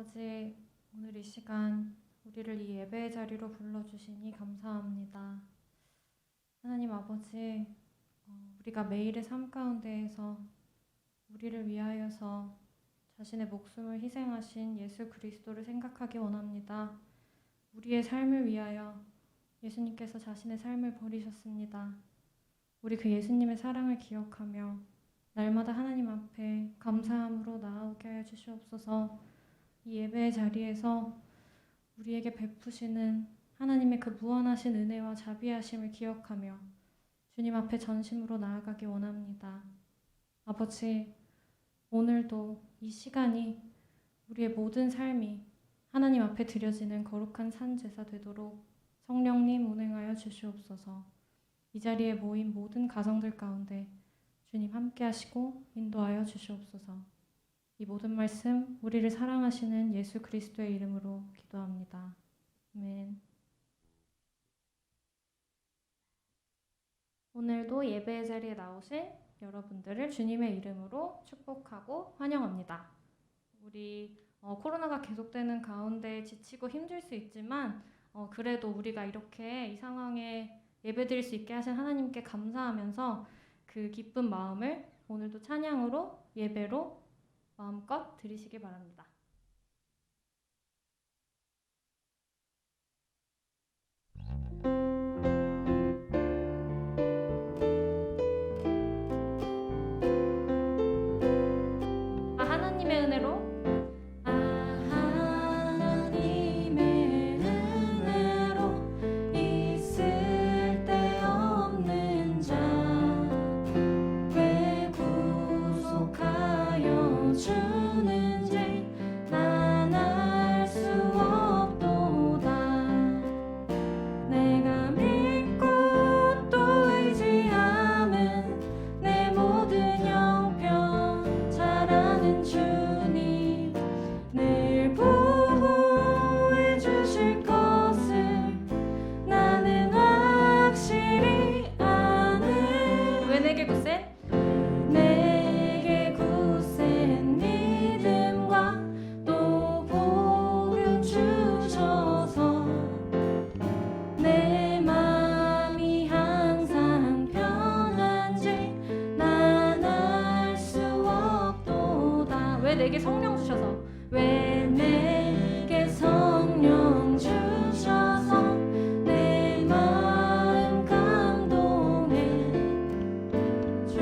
아버지, 오늘 이 시간 우리를 이 예배의 자리로 불러주시니 감사합니다. 하나님 아버지, 우리가 매일의 삶 가운데에서 우리를 위하여서 자신의 목숨을 희생하신 예수 그리스도를 생각하기 원합니다. 우리의 삶을 위하여 예수님께서 자신의 삶을 버리셨습니다. 우리 그 예수님의 사랑을 기억하며 날마다 하나님 앞에 감사함으로 나아오게 하여 주시옵소서. 이 예배의 자리에서 우리에게 베푸시는 하나님의 그 무한하신 은혜와 자비하심을 기억하며 주님 앞에 전심으로 나아가기 원합니다. 아버지, 오늘도 이 시간이 우리의 모든 삶이 하나님 앞에 드려지는 거룩한 산제사 되도록 성령님 운행하여 주시옵소서. 이 자리에 모인 모든 가정들 가운데 주님 함께 하시고 인도하여 주시옵소서. 이 모든 말씀 우리를 사랑하시는 예수 그리스도의 이름으로 기도합니다. 아멘. 오늘도 예배의 자리에 나오신 여러분들을 주님의 이름으로 축복하고 환영합니다. 우리 코로나가 계속되는 가운데 지치고 힘들 수 있지만 그래도 우리가 이렇게 이 상황에 예배드릴 수 있게 하신 하나님께 감사하면서 그 기쁜 마음을 오늘도 찬양으로 예배로 마음껏 드리시기 바랍니다. 하나님의 은혜로 내게 성령 주셔서 왜 내게 성령 주셔서 내 마음 감동해 주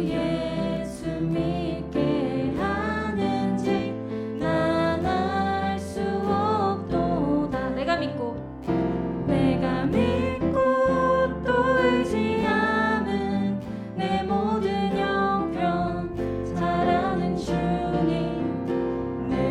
예수 믿게 하는지 난 알 수 없도다. 내가 믿고 또 의지함은 내 모든 형편 잘하는 주님 내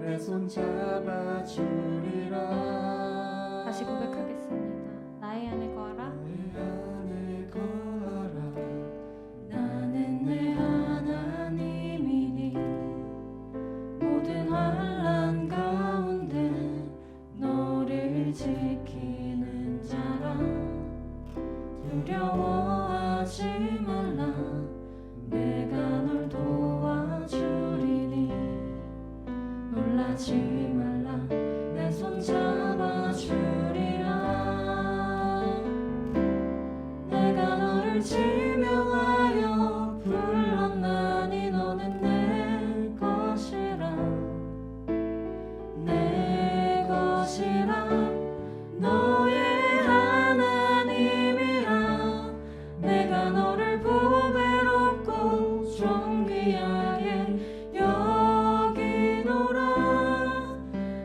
내 손 잡아주리라. 다시 고백하겠습니다. 나의 안에 거하라. 내 안에 거하라. 나는 내 하나님이니 모든 환난 가운데 너를 지키는 자라. 두려워하지 말라. 내가 널 도와주리니 놀라지 말라. 내 손 잡아주리라. 내가 너를 지명하여 불렀나니 너는 내 것이라. 내 것이라. 너의 하나님이라. 내가 너를 보배롭고 존귀하게 여기노라.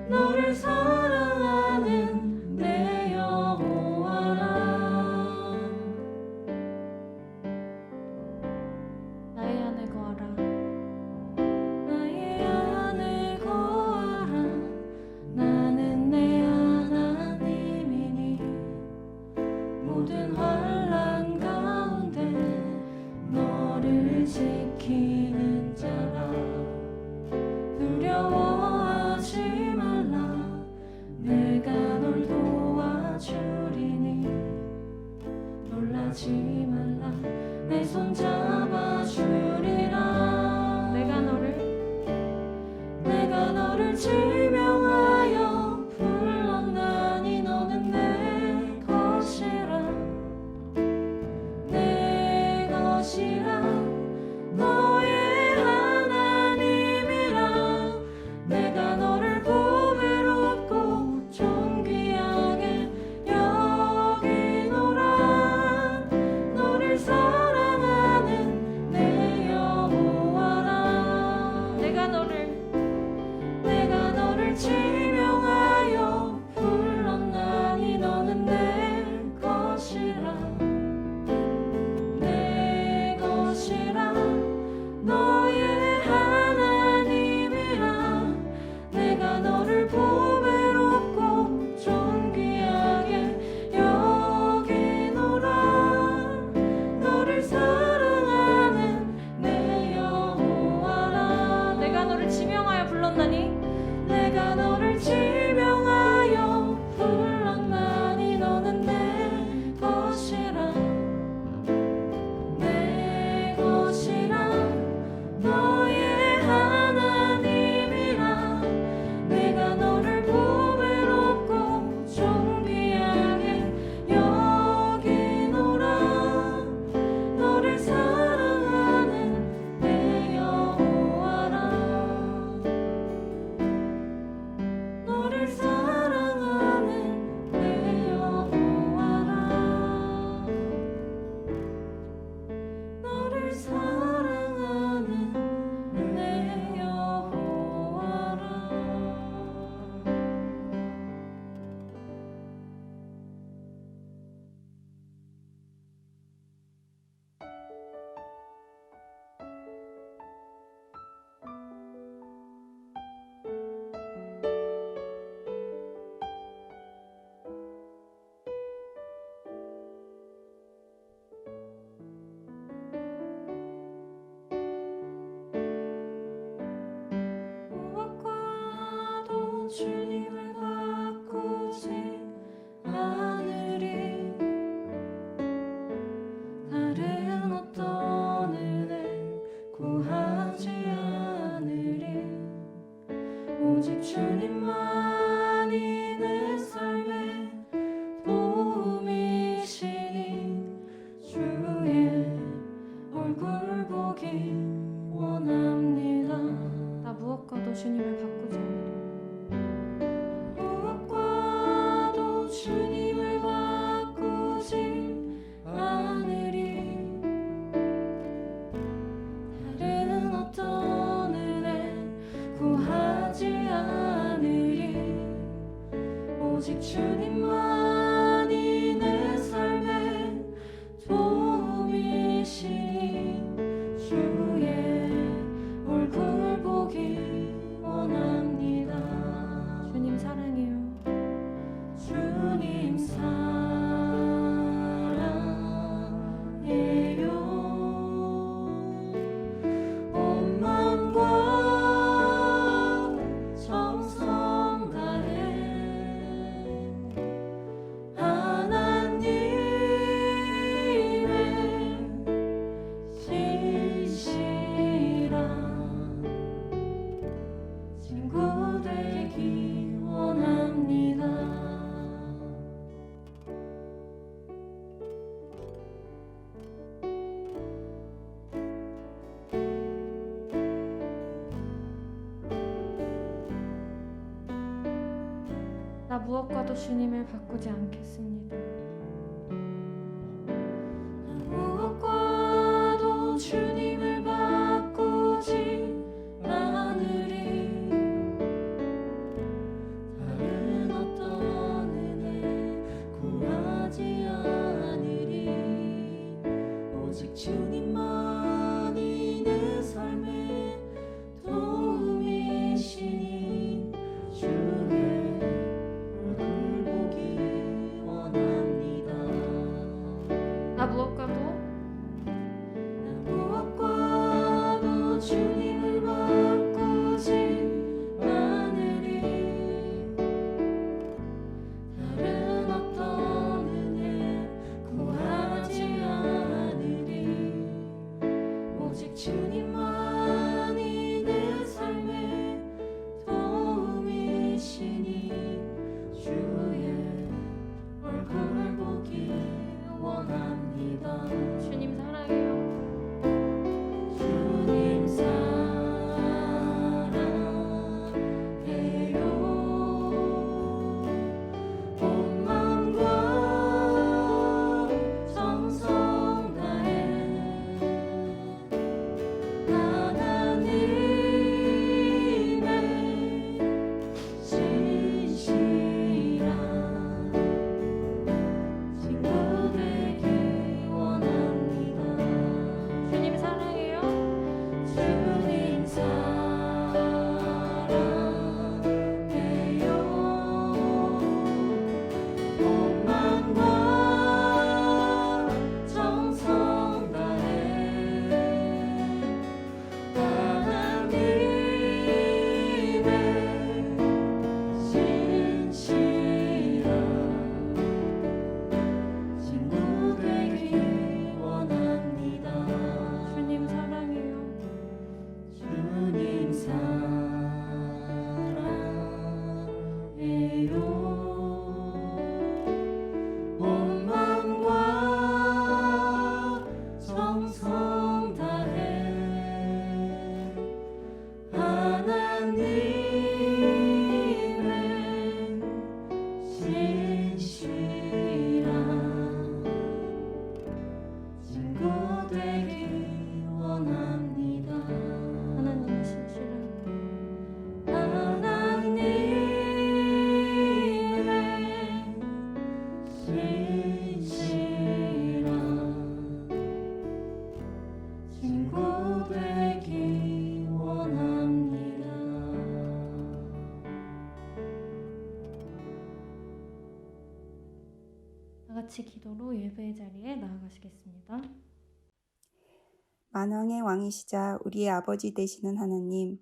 너를 사랑하는 내 여호와라. 나의 안에 거하라. 나의 안에 거하라. 나는 내 하나님이니 모든 환난 가운데 너를 지키는 자라. 두려워하지 말라. 내가 널 도와주리니 놀라지 말라. 내 손 잡아주리라. 내가 너를 지명하여 불렀나니 너는 내 것이라. 내 것이라. 너의 하나님이라. 내가 너를 보배롭고 존귀하게 여기노라. 너를 사랑하는 내 여호와라. 내가 너를 지명하여 불렀나니 너는 내 것이라. 내 것이라. 너의 하나님이라. 내가 너를 보배롭고 존귀하게 여기노라. 너를 사랑하는 내 여호와라. 내가 너를 지명하여 불렀나니 너는 내 것이라. 내 것이라. 너의 하나님이라. 내가 너를 보배롭고 존귀하게 여기노라. 너를 사랑하는 내 여호와라. 너를 사랑하는 내 여호와라. 너를 사랑하는 내 여호와라. 무엇과도 주님을 바꾸지 않으리. 다른 어떤 은혜 구하지 않으리. 오직 주님만이 내 삶의 도움이시니 주의 얼굴 보기 원합니다. 나 무엇과도 주님을 바꾸지 않으리. 무엇과도 주님을 바꾸지 않으리. 다른 어떤 은혜 구하지 않으리. 오직 주님만이 내 삶의 도움이시니 주의 얼굴 보기 원합니다. 되기 원합니다. 나 무엇과도 주님을 바꾸지 않겠습니다. 무엇과도 주님을 바꾸지 않으리. 다른 어떤 은혜 구하지 않으리. 오직 주님만이 내 삶의 도움이시니 주의 얼굴 보기 원합니다. 나 무엇과도 주님을 바꾸지 않으리. 다른 어떤 은혜 구하지 않으리. 오직 주님만이 내 삶의 도움이시니 주의 얼굴 보기 원합니다. 주님 사랑해요. 주님 사랑해요. 온 마음과 정성 다해 하나님의 진실한 친구 되기 원합니다. 주님 사랑해요. 주님 사랑해요. 온 마음과 정성 다해 하나님의 진실한 친구 되기 원합니다. 주님 사랑해요. 주님 사랑해요. 온 마음과 정성 다해 하나님의 진실한 친구 되기 원합니다. 하나님의 진실한 친구 되기 원합니다. 다 같이 기도로 예배의 자리에 나아가시겠습니다. 만왕의 왕이시자 우리의 아버지 되시는 하나님,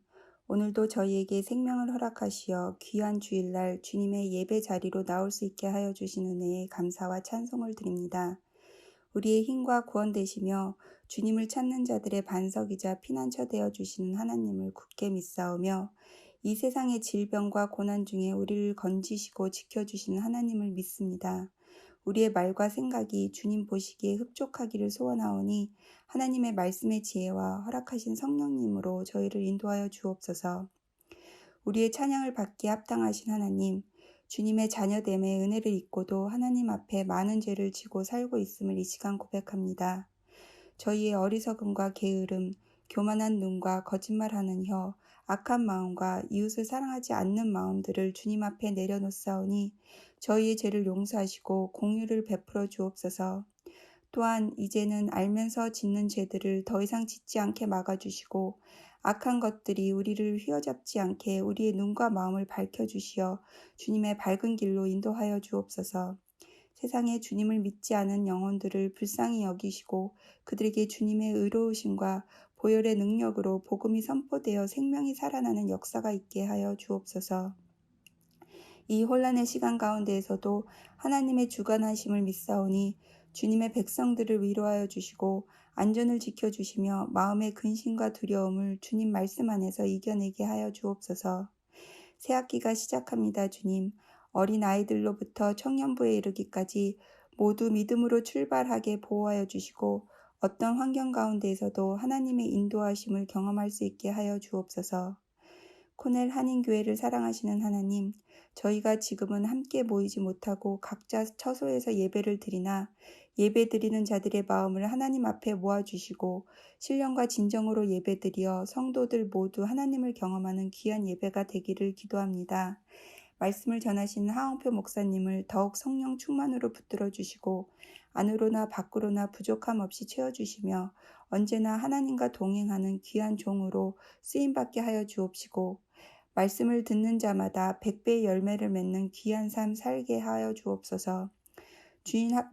오늘도 저희에게 생명을 허락하시어 귀한 주일날 주님의 예배 자리로 나올 수 있게 하여 주신 은혜에 감사와 찬송을 드립니다. 우리의 힘과 구원 되시며 주님을 찾는 자들의 반석이자 피난처 되어 주시는 하나님을 굳게 믿사오며 이 세상의 질병과 고난 중에 우리를 건지시고 지켜주시는 하나님을 믿습니다. 우리의 말과 생각이 주님 보시기에 흡족하기를 소원하오니 하나님의 말씀의 지혜와 허락하신 성령님으로 저희를 인도하여 주옵소서. 우리의 찬양을 받기에 합당하신 하나님, 주님의 자녀됨의 은혜를 잊고도 하나님 앞에 많은 죄를 지고 살고 있음을 이 시간 고백합니다. 저희의 어리석음과 게으름, 교만한 눈과 거짓말하는 혀, 악한 마음과 이웃을 사랑하지 않는 마음들을 주님 앞에 내려놓사오니 저희의 죄를 용서하시고 공유를 베풀어 주옵소서. 또한 이제는 알면서 짓는 죄들을 더 이상 짓지 않게 막아주시고 악한 것들이 우리를 휘어잡지 않게 우리의 눈과 마음을 밝혀주시어 주님의 밝은 길로 인도하여 주옵소서. 세상에 주님을 믿지 않은 영혼들을 불쌍히 여기시고 그들에게 주님의 의로우심과 보혈의 능력으로 복음이 선포되어 생명이 살아나는 역사가 있게 하여 주옵소서. 이 혼란의 시간 가운데에서도 하나님의 주관하심을 믿사오니 주님의 백성들을 위로하여 주시고 안전을 지켜주시며 마음의 근심과 두려움을 주님 말씀 안에서 이겨내게 하여 주옵소서. 새 학기가 시작합니다, 주님. 어린 아이들로부터 청년부에 이르기까지 모두 믿음으로 출발하게 보호하여 주시고 어떤 환경 가운데에서도 하나님의 인도하심을 경험할 수 있게 하여 주옵소서. 코넬 한인교회를 사랑하시는 하나님, 저희가 지금은 함께 모이지 못하고 각자 처소에서 예배를 드리나 예배 드리는 자들의 마음을 하나님 앞에 모아주시고 신령과 진정으로 예배드려 성도들 모두 하나님을 경험하는 귀한 예배가 되기를 기도합니다. 말씀을 전하시는 하홍표 목사님을 더욱 성령 충만으로 붙들어 주시고 안으로나 밖으로나 부족함 없이 채워주시며 언제나 하나님과 동행하는 귀한 종으로 쓰임받게 하여 주옵시고 말씀을 듣는 자마다 100배의 열매를 맺는 귀한 삶 살게 하여 주옵소서.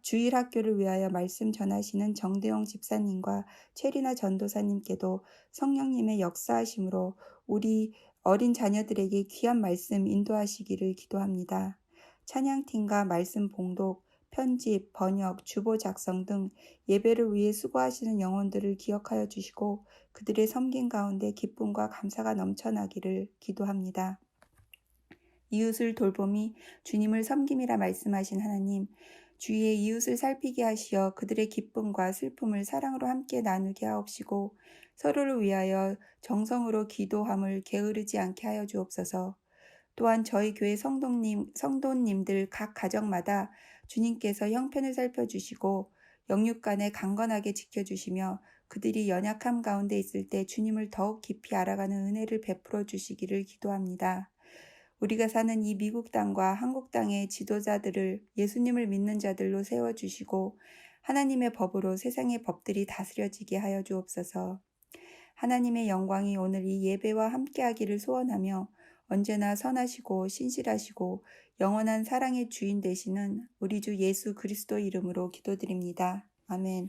주일 학교를 위하여 말씀 전하시는 정대영 집사님과 최리나 전도사님께도 성령님의 역사하심으로 우리 어린 자녀들에게 귀한 말씀 인도하시기를 기도합니다. 찬양팀과 말씀 봉독, 편집, 번역, 주보 작성 등 예배를 위해 수고하시는 영혼들을 기억하여 주시고 그들의 섬긴 가운데 기쁨과 감사가 넘쳐나기를 기도합니다. 이웃을 돌봄이 주님을 섬김이라 말씀하신 하나님, 주위의 이웃을 살피게 하시어 그들의 기쁨과 슬픔을 사랑으로 함께 나누게 하옵시고 서로를 위하여 정성으로 기도함을 게으르지 않게 하여 주옵소서. 또한 저희 교회 성도님들 각 가정마다 주님께서 형편을 살펴주시고 영육간에 강건하게 지켜주시며 그들이 연약함 가운데 있을 때 주님을 더욱 깊이 알아가는 은혜를 베풀어 주시기를 기도합니다. 우리가 사는 이 미국 땅과 한국 땅의 지도자들을 예수님을 믿는 자들로 세워주시고 하나님의 법으로 세상의 법들이 다스려지게 하여 주옵소서. 하나님의 영광이 오늘 이 예배와 함께하기를 소원하며 언제나 선하시고 신실하시고 영원한 사랑의 주인 되시는 우리 주 예수 그리스도 이름으로 기도드립니다. 아멘.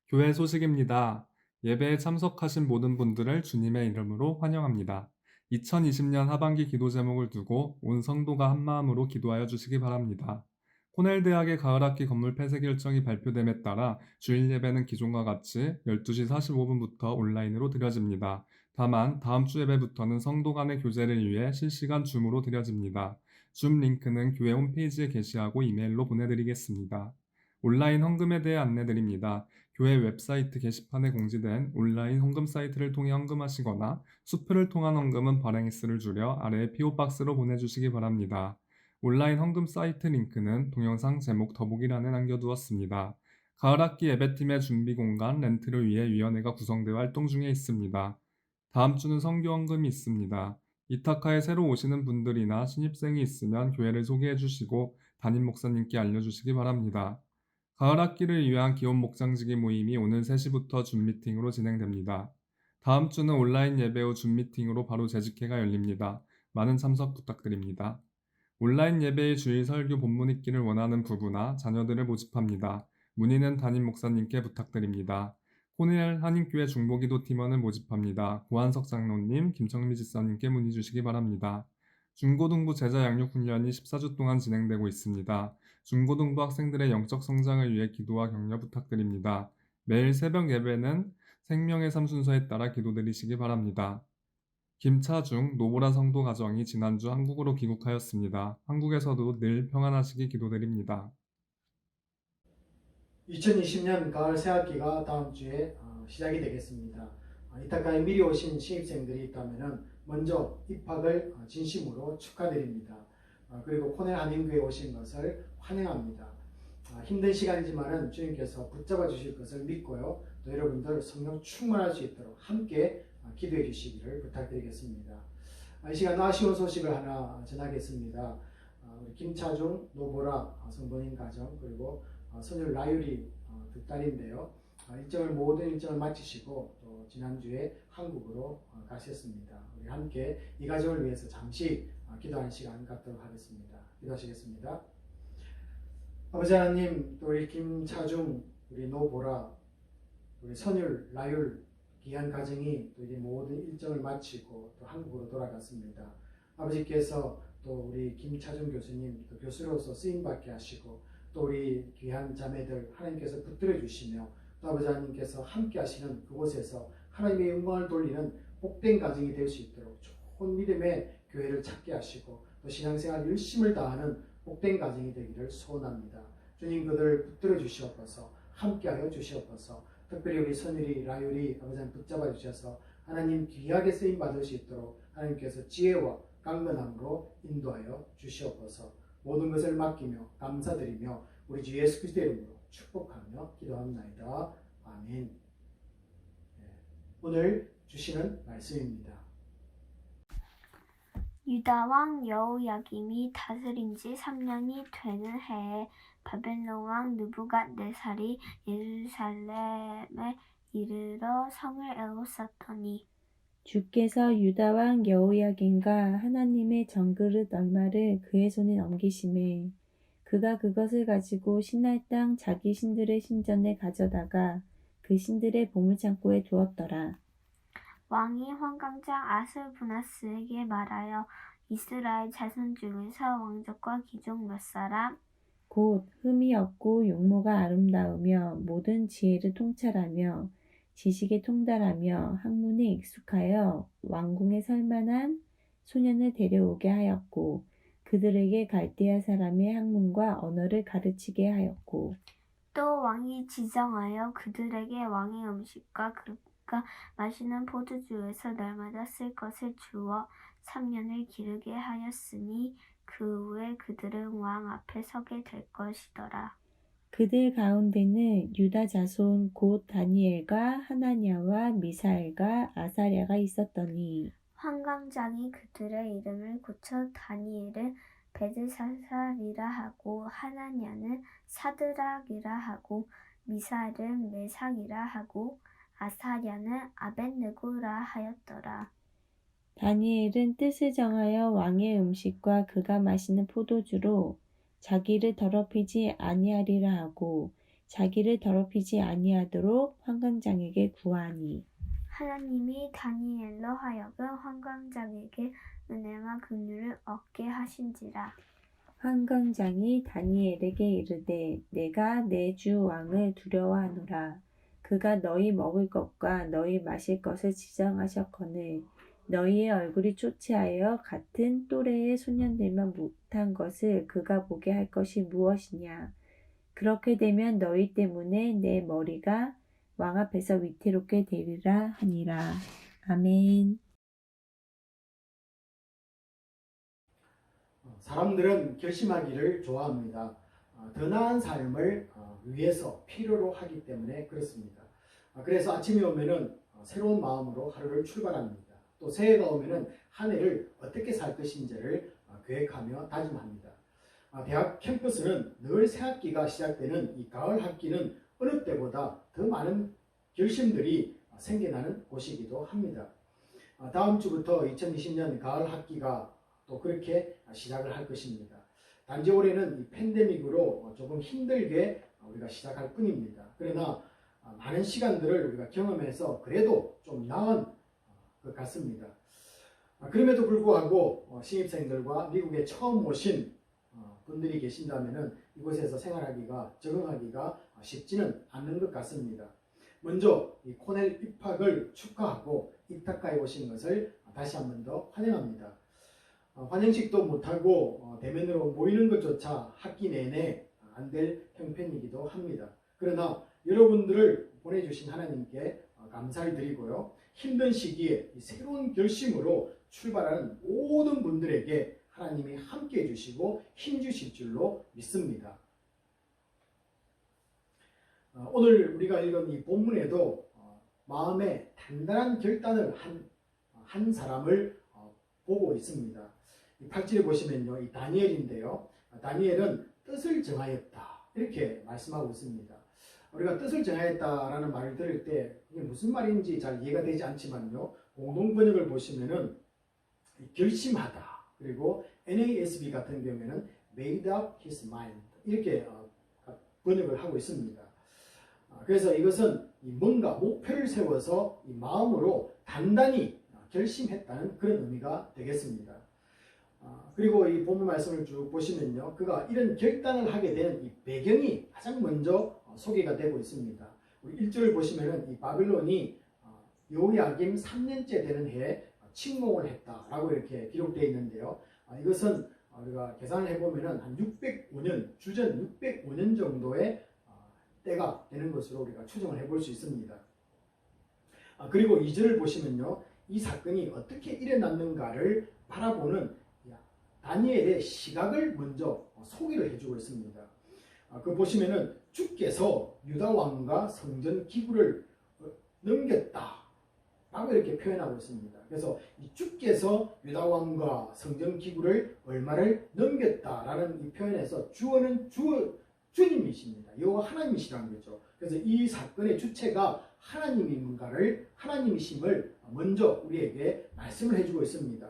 교회 소식입니다. 예배에 참석하신 모든 분들을 주님의 이름으로 환영합니다. 2020년 하반기 기도 제목을 두고 온 성도가 한마음으로 기도하여 주시기 바랍니다. 코넬 대학의 가을학기 건물 폐쇄 결정이 발표됨에 따라 주일 예배는 기존과 같이 12시 45분부터 온라인으로 드려집니다. 다만 다음 주 예배부터는 성도 간의 교제를 위해 실시간 줌으로 드려집니다. 줌 링크는 교회 홈페이지에 게시하고 이메일로 보내드리겠습니다. 온라인 헌금에 대해 안내드립니다. 교회 웹사이트 게시판에 공지된 온라인 헌금 사이트를 통해 헌금하시거나 수표를 통한 헌금은 발행 횟수를 줄여 아래의 PO박스로 보내주시기 바랍니다. 온라인 헌금 사이트 링크는 동영상 제목 더보기란에 남겨두었습니다. 가을학기 예배팀의 준비 공간 렌트를 위해 위원회가 구성되어 활동 중에 있습니다. 다음 주는 선교 헌금이 있습니다. 이타카에 새로 오시는 분들이나 신입생이 있으면 교회를 소개해 주시고 담임 목사님께 알려주시기 바랍니다. 가을 학기를 위한 기혼 목장지기 모임이 오늘 3시부터 줌 미팅으로 진행됩니다. 다음 주는 온라인 예배 후 줌 미팅으로 바로 재직회가 열립니다. 많은 참석 부탁드립니다. 온라인 예배의 주일 설교 본문 읽기를 원하는 부부나 자녀들을 모집합니다. 문의는 담임 목사님께 부탁드립니다. 코넬 한인교회 중보기도 팀원을 모집합니다. 고한석 장로님, 김청미 집사님께 문의 주시기 바랍니다. 중고등부 제자 양육 훈련이 14주 동안 진행되고 있습니다. 중고등부 학생들의 영적 성장을 위해 기도와 격려 부탁드립니다. 매일 새벽 예배는 생명의 삶 순서에 따라 기도드리시기 바랍니다. 김차중 노보라 성도 가정이 지난주 한국으로 귀국하였습니다. 한국에서도 늘 평안하시기 기도드립니다. 2020년 가을 새학기가 다음 주에 시작이 되겠습니다. 이타카에 미리 오신 신입생들이 있다면 먼저 입학을 진심으로 축하드립니다. 그리고 코넬 한인교회에 오신 것을 환영합니다. 힘든 시간이지만 주님께서 붙잡아 주실 것을 믿고요. 또 여러분들 성령 충만할 수 있도록 함께 기도해 주시기를 부탁드리겠습니다. 이 시간 아쉬운 소식을 하나 전하겠습니다. 우리 김차중 노보라 성도님 가정 그리고 소녀 라유리 두 딸인데요. 모든 일정을 마치시고 또 지난주에 한국으로 가셨습니다. 우리 함께 이 가정을 위해서 잠시 기도하는 시간 갖도록 하겠습니다. 기도하시겠습니다. 아버지 하나님, 또 우리 김차중, 우리 노보라, 우리 선율, 라율 귀한 가정이 또 이제 모든 일정을 마치고 또 한국으로 돌아갔습니다. 아버지께서 또 우리 김차중 교수님 또 교수로서 쓰임받게 하시고 또 우리 귀한 자매들 하나님께서 붙들어 주시며 또 아버지 하나님께서 함께 하시는 그곳에서 하나님의 영광을 돌리는 복된 가정이 될 수 있도록 좋은 믿음의 교회를 찾게 하시고 또 신앙생활 열심을 다하는 복된 가정이 되기를 소원합니다. 주님 그들 붙들어 주시옵소서, 함께하여 주시옵소서. 특별히 우리 선율이, 라율이 아버지 하나님 붙잡아 주셔서 하나님 귀하게 쓰임 받을 수 있도록 하나님께서 지혜와 강건함으로 인도하여 주시옵소서. 모든 것을 맡기며 감사드리며 우리 주 예수 그리스도의 이름으로 축복하며 기도합나이다. 아멘. 오늘 주시는 말씀입니다. 유다 왕 여호야김이 다스린 지 3년이 되는 해에 바벨론 왕 느부갓네살이 예루살렘에 이르러 성을 에워쌌더니 주께서 유다 왕 여호야김과 하나님의 정그릇 얼마를 그의 손에 넘기심에 그가 그것을 가지고 신할 땅 자기 신들의 신전에 가져다가 그 신들의 보물창고에 두었더라. 왕이 환관장 아스부나스에게 말하여 이스라엘 자손 중에서 왕족과 귀족 몇 사람 곧 흠이 없고 용모가 아름다우며 모든 지혜를 통찰하며 지식에 통달하며 학문에 익숙하여 왕궁에 설만한 소년을 데려오게 하였고 그들에게 갈대아 사람의 학문과 언어를 가르치게 하였고 또 왕이 지정하여 그들에게 왕의 음식과 그가 마시는 포도주에서 날마다 쓸 것을 주어 3년을 기르게 하였으니 그 후에 그들은 왕 앞에 서게 될 것이더라. 그들 가운데는 유다 자손 곧 다니엘과 하나냐와 미사엘과 아사랴가 있었더니 환관장이 그들의 이름을 고쳐 다니엘은 베드사살이라 하고 하나냐는 사드락이라 하고 미사엘은 메삭이라 하고 아사랴는 아벳느고라 하였더라. 다니엘은 뜻을 정하여 왕의 음식과 그가 마시는 포도주로 자기를 더럽히지 아니하리라 하고 자기를 더럽히지 아니하도록 환관장에게 구하니 하나님이 다니엘로 하여금 환관장에게 은혜와 긍휼을 얻게 하신지라. 환관장이 다니엘에게 이르되 내가 내 주 왕을 두려워하노라. 그가 너희 먹을 것과 너희 마실 것을 지정하셨거늘 너희의 얼굴이 초췌하여 같은 또래의 소년들만 못한 것을 그가 보게 할 것이 무엇이냐. 그렇게 되면 너희 때문에 내 머리가 왕 앞에서 위태롭게 되리라 하니라. 아멘. 사람들은 결심하기를 좋아합니다. 더 나은 삶을 위해서 필요로 하기 때문에 그렇습니다. 그래서 아침이 오면은 새로운 마음으로 하루를 출발합니다. 또 새해가 오면은 한 해를 어떻게 살 것인지를 계획하며 다짐합니다. 대학 캠퍼스는 늘 새학기가 시작되는 이 가을 학기는 어느 때보다 더 많은 결심들이 생겨나는 곳이기도 합니다. 다음 주부터 2020년 가을 학기가 또 그렇게 시작을 할 것입니다. 단지 올해는 이 팬데믹으로 조금 힘들게 우리가 시작할 뿐입니다. 그러나 많은 시간들을 우리가 경험해서 그래도 좀 나은 것 같습니다. 그럼에도 불구하고 신입생들과 미국에 처음 오신 분들이 계신다면 이곳에서 생활하기가, 적응하기가 쉽지는 않는 것 같습니다. 먼저 이 코넬 입학을 축하하고 이타카에 오신 것을 다시 한 번 더 환영합니다. 환영식도 못하고 대면으로 모이는 것조차 학기 내내 안 될 형편이기도 합니다. 그러나 여러분들을 보내주신 하나님께 감사를 드리고요. 힘든 시기에 새로운 결심으로 출발하는 모든 분들에게 하나님이 함께 해주시고 힘주실 줄로 믿습니다. 오늘 우리가 읽은 이 본문에도 마음에 단단한 결단을 한 사람을 보고 있습니다. 8절에 보시면요, 이 다니엘인데요. 다니엘은 뜻을 정하였다 이렇게 말씀하고 있습니다. 우리가 뜻을 정하였다라는 말을 들을 때 이게 무슨 말인지 잘 이해가 되지 않지만요, 공동 번역을 보시면은 결심하다, 그리고 NASB 같은 경우에는 made up his mind 이렇게 번역을 하고 있습니다. 그래서 이것은 뭔가 목표를 세워서 이 마음으로 단단히 결심했다는 그런 의미가 되겠습니다. 그리고 이 본문 말씀을 쭉 보시면요, 그가 이런 결단을 하게 된 이 배경이 가장 먼저 소개가 되고 있습니다. 우리 1절을 보시면은 이 바빌론이 여호야김 3년째 되는 해에 침공을 했다라고 이렇게 기록되어 있는데요. 이것은 우리가 계산을 해보면은 한 605년, 주전 605년 정도의 때가 되는 것으로 우리가 추정을 해볼 수 있습니다. 그리고 2절을 보시면요, 이 사건이 어떻게 일어났는가를 바라보는 다니엘의 시각을 먼저 소개를 해주고 있습니다. 그 보시면은 주께서 유다 왕과 성전 기구를 넘겼다 라고 이렇게 표현하고 있습니다. 그래서 이 주께서 유다 왕과 성전 기구를 얼마를 넘겼다라는 이 표현에서 주어는 주님이십니다. 여호와 하나님이시라는 거죠. 그래서 이 사건의 주체가 하나님이심을 먼저 우리에게 말씀을 해주고 있습니다.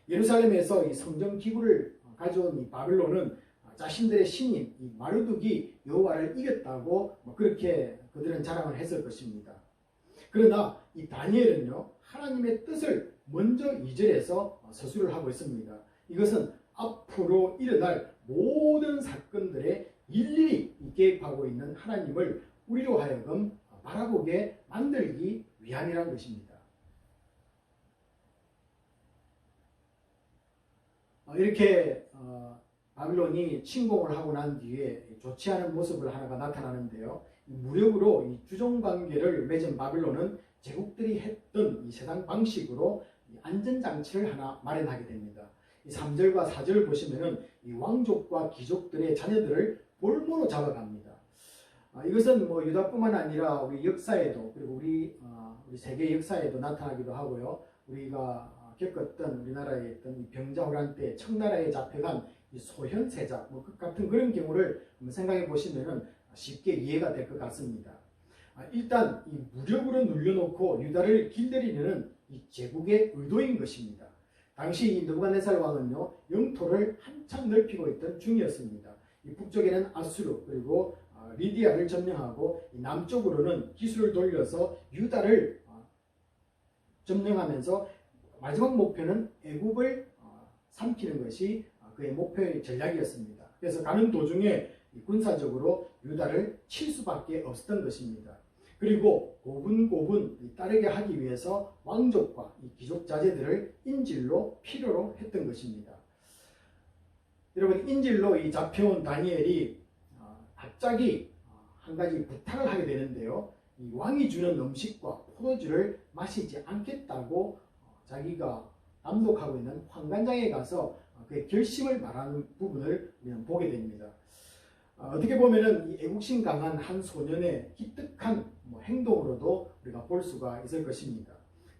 예루살렘에서 이 성전 기구를 가져온 이 바빌론은 자신들의 신인 이 마르둑이 여호와를 이겼다고 그렇게 그들은 자랑을 했을 것입니다. 그러나 이 다니엘은요, 하나님의 뜻을 먼저 2절에서 서술을 하고 있습니다. 이것은 앞으로 일어날 모든 사건들에 일일이 계획하고 있는 하나님을 우리로 하여금 바라보게 만들기 위함이라는 것입니다. 이렇게 바빌론이 침공을 하고 난 뒤에 좋지 않은 모습을 하나가 나타나는데요. 무력으로 이 주종관계를 맺은 바빌론은 제국들이 했던 이 세상 방식으로 안전장치를 하나 마련하게 됩니다. 이 3절과 4절을 보시면은 이 왕족과 귀족들의 자녀들을 볼모로 잡아갑니다. 이것은 뭐 유다뿐만 아니라 우리 역사에도, 그리고 우리 세계 역사에도 나타나기도 하고요. 우리가 겪었던 우리나라에 있던 이 병자호란 때 청나라에 잡혀간 이 소현세자 같은 그런 경우를 한번 생각해 보시면은 쉽게 이해가 될 것 같습니다. 일단 이 무력으로 눌려놓고 유다를 길들이려는 이 제국의 의도인 것입니다. 당시 이 느부갓네살 왕은요, 영토를 한참 넓히고 있던 중이었습니다. 이 북쪽에는 아수르, 그리고 리디아를 점령하고 남쪽으로는 기술을 돌려서 유다를 점령하면서 마지막 목표는 애굽을 삼키는 것이 그의 목표의 전략이었습니다. 그래서 가는 도중에 군사적으로 유다를 칠 수밖에 없었던 것입니다. 그리고 고분고분 따르게 하기 위해서 왕족과 귀족 자제들을 인질로 필요로 했던 것입니다. 여러분, 인질로 잡혀온 다니엘이 갑자기 한 가지 부탁을 하게 되는데요. 이 왕이 주는 음식과 포도주를 마시지 않겠다고 자기가 감독하고 있는 환관장에 가서 그의 결심을 말하는 부분을 우리는 보게 됩니다. 어떻게 보면은 이 애국심 강한 한 소년의 기특한 행동으로도 우리가 볼 수가 있을 것입니다.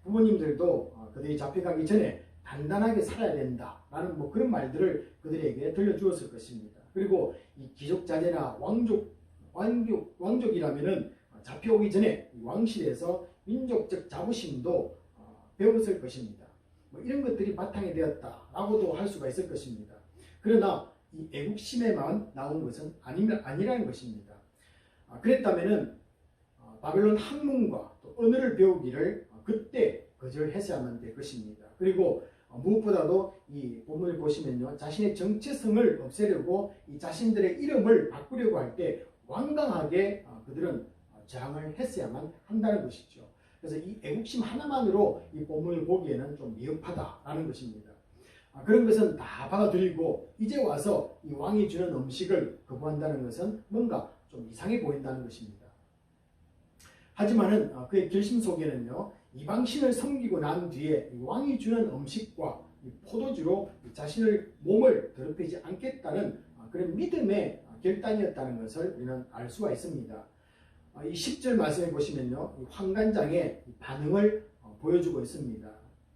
부모님들도 그들이 잡혀가기 전에 단단하게 살아야 된다라는 그런 말들을 그들에게 들려주었을 것입니다. 그리고 이 귀족자제나 왕족이라면은 잡혀오기 전에 왕실에서 민족적 자부심도 배웠을 것입니다. 이런 것들이 바탕이 되었다라고도 할 수가 있을 것입니다. 그러나 이 애국심에만 나온 것은 아니라는 것입니다. 그랬다면은 바벨론 학문과 또 언어를 배우기를 그때 거절했어야만 될 것입니다. 그리고 무엇보다도 이 본문을 보시면요, 자신의 정체성을 없애려고 이 자신들의 이름을 바꾸려고 할 때 완강하게 그들은 저항을 했어야만 한다는 것이죠. 그래서 이 애국심 하나만으로 이 본문을 보기에는 좀 미흡하다라는 것입니다. 그런 것은 다 받아들이고 이제 와서 이 왕이 주는 음식을 거부한다는 것은 뭔가 좀 이상해 보인다는 것입니다. 하지만은 그의 결심 속에는요, 이방신을 섬기고 난 뒤에 왕이 주는 음식과 포도주로 자신의 몸을 더럽히지 않겠다는 그런 믿음의 결단이었다는 것을 우리는 알 수가 있습니다. 이 10절 말씀해 보시면요, 환관장의 반응을 보여주고 있습니다.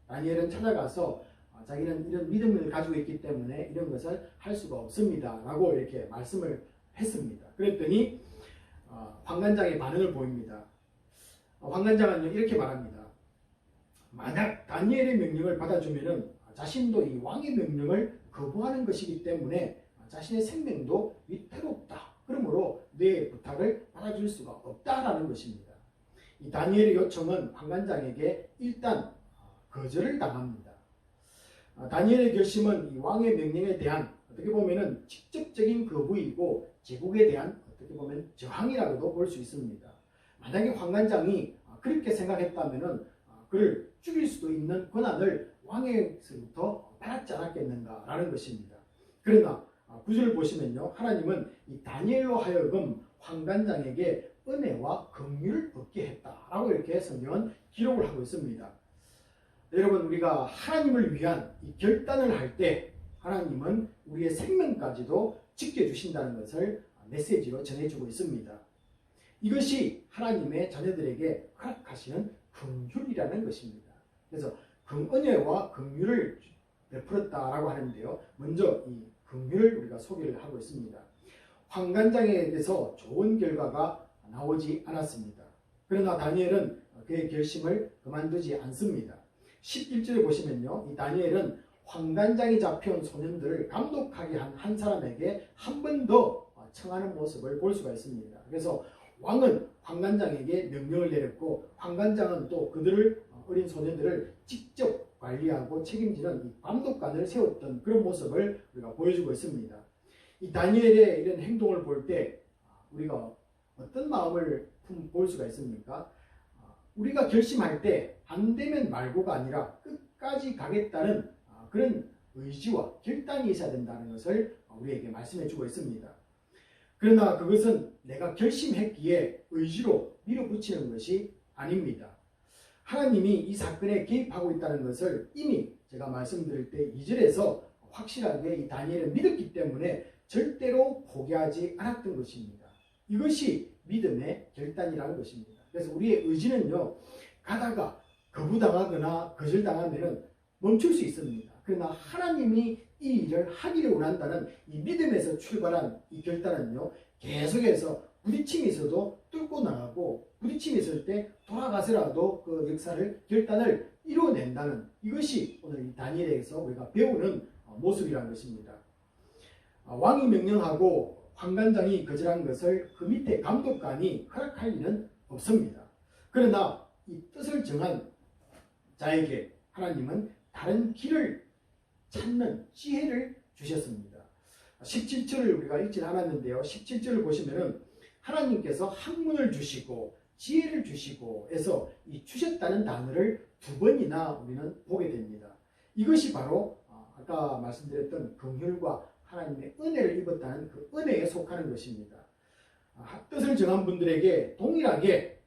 다니엘은 찾아가서 자기는 이런 믿음을 가지고 있기 때문에 이런 것을 할 수가 없습니다 라고 이렇게 말씀을 했습니다. 그랬더니 환관장의 반응을 보입니다. 환관장은 이렇게 말합니다. 만약 다니엘의 명령을 받아주면은 자신도 이 왕의 명령을 거부하는 것이기 때문에 자신의 생명도 위태롭다. 그러므로 내 부탁을 받아줄 수가 없다라는 것입니다. 이 다니엘의 요청은 환관장에게 일단 거절을 당합니다. 다니엘의 결심은 이 왕의 명령에 대한 어떻게 보면은 직접적인 거부이고 제국에 대한 어떻게 보면 저항이라고도 볼 수 있습니다. 만약에 환관장이 그렇게 생각했다면은 그를 죽일 수도 있는 권한을 왕에서부터 받았지 않았겠는가라는 것입니다. 그러나 9절을 보시면요, 하나님은 이 다니엘로 하여금 환관장에게 은혜와 긍휼을 얻게 했다라고 이렇게 성경은 기록을 하고 있습니다. 여러분, 우리가 하나님을 위한 이 결단을 할 때 하나님은 우리의 생명까지도 지켜주신다는 것을 메시지로 전해주고 있습니다. 이것이 하나님의 자녀들에게 허락하시는 긍휼이라는 것입니다. 그래서 은혜와 긍휼을 베풀었다라고 하는데요, 먼저 이 긍휼을 우리가 소개를 하고 있습니다. 환관장에게서 좋은 결과가 나오지 않았습니다. 그러나 다니엘은 그의 결심을 그만두지 않습니다. 11절에 보시면요, 이 다니엘은 환관장에 잡혀온 소년들을 감독하게 한 사람에게 한 번 더 청하는 모습을 볼 수가 있습니다. 그래서 왕은 환관장에게 명령을 내렸고, 환관장은 또 그들을 어린 소년들을 직접 관리하고 책임지는 이 감독관을 세웠던 그런 모습을 우리가 보여주고 있습니다. 이 다니엘의 이런 행동을 볼 때 우리가 어떤 마음을 볼 수가 있습니까? 우리가 결심할 때 안 되면 말고가 아니라 끝까지 가겠다는 그런 의지와 결단이 있어야 된다는 것을 우리에게 말씀해 주고 있습니다. 그러나 그것은 내가 결심했기에 의지로 밀어붙이는 것이 아닙니다. 하나님이 이 사건에 개입하고 있다는 것을 이미 제가 말씀드릴 때 2절에서 확실하게 이 다니엘은 믿었기 때문에 절대로 포기하지 않았던 것입니다. 이것이 믿음의 결단이라는 것입니다. 그래서 우리의 의지는요, 가다가 거부당하거나 거절당하면 멈출 수 있습니다. 그러나 하나님이 이 일을 하기를 원한다는 이 믿음에서 출발한 이 결단은요, 계속해서 부딪힘이 있어도 뚫고 나가고, 부딪힘이 있을 때 돌아가서라도 그 역사를, 결단을 이루어낸다는, 이것이 오늘 이 다니엘에게서 우리가 배우는 모습이라는 것입니다. 왕이 명령하고 환관장이 거절한 것을 그 밑에 감독관이 허락할 리는 없습니다. 그러나 이 뜻을 정한 자에게 하나님은 다른 길을 찾는 지혜를 주셨습니다. 17절을 우리가 읽지 않았는데요, 17절을 보시면은 하나님께서 학문을 주시고 지혜를 주시고 해서 이 주셨다는 단어를 두 번이나 우리는 보게 됩니다. 이것이 바로 아까 말씀드렸던 긍휼과 하나님의 은혜를 입었다는 그 은혜에 속하는 것입니다. 뜻을 정한 분들에게 동일하게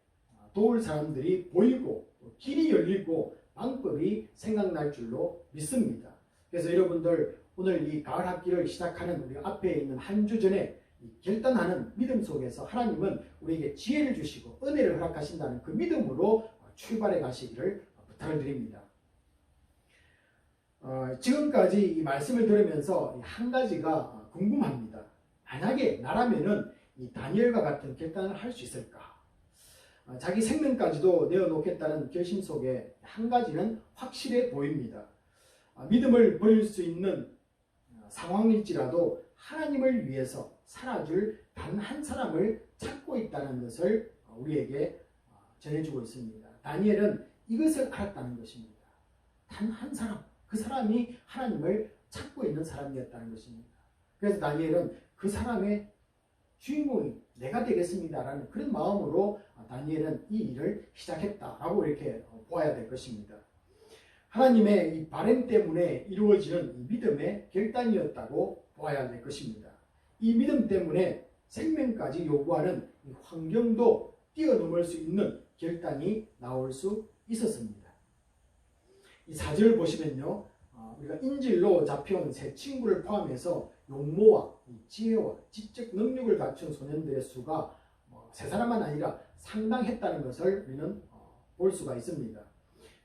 도울 사람들이 보이고 길이 열리고 방법이 생각날 줄로 믿습니다. 그래서 여러분들 오늘 이 가을 학기를 시작하는 우리 앞에 있는 한 주 전에 결단하는 믿음 속에서 하나님은 우리에게 지혜를 주시고 은혜를 허락하신다는 그 믿음으로 출발해 가시기를 부탁을 드립니다. 지금까지 이 말씀을 들으면서 한 가지가 궁금합니다. 만약에 나라면은 이 다니엘과 같은 결단을 할 수 있을까? 자기 생명까지도 내어놓겠다는 결심 속에 한 가지는 확실해 보입니다. 믿음을 버릴 수 있는 상황일지라도 하나님을 위해서 살아줄 단 한 사람을 찾고 있다는 것을 우리에게 전해주고 있습니다. 다니엘은 이것을 알았다는 것입니다. 단 한 사람, 그 사람이 하나님을 찾고 있는 사람이었다는 것입니다. 그래서 다니엘은 그 사람의 주인공이 내가 되겠습니다라는 그런 마음으로 다니엘은 이 일을 시작했다라고 이렇게 보아야 될 것입니다. 하나님의 이 바람 때문에 이루어지는 이 믿음의 결단이었다고 보아야 될 것입니다. 이 믿음 때문에 생명까지 요구하는 이 환경도 뛰어넘을 수 있는 결단이 나올 수 있었습니다. 이 4절을 보시면요, 우리가 인질로 잡혀온 세 친구를 포함해서 용모와 지혜와 지적 능력을 갖춘 소년들의 수가 세 사람만 아니라 상당했다는 것을 우리는 볼 수가 있습니다.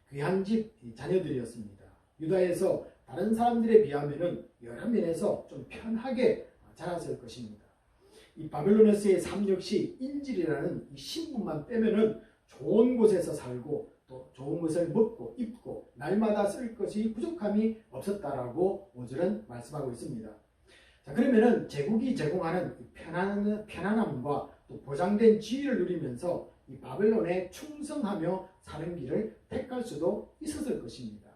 귀한 집 자녀들이었습니다. 유다에서 다른 사람들에 비하면 여러 면에서 좀 편하게 자랐을 것입니다. 이 바벨로네스의 삶 역시 인질이라는 이 신분만 빼면은 좋은 곳에서 살고 또 좋은 것을 먹고 입고 날마다 쓸 것이 부족함이 없었다라고 5절은 말씀하고 있습니다. 자, 그러면은 제국이 제공하는 이 편안함과 또 보장된 지위를 누리면서 이 바벨론에 충성하며 사는 길을 택할 수도 있었을 것입니다.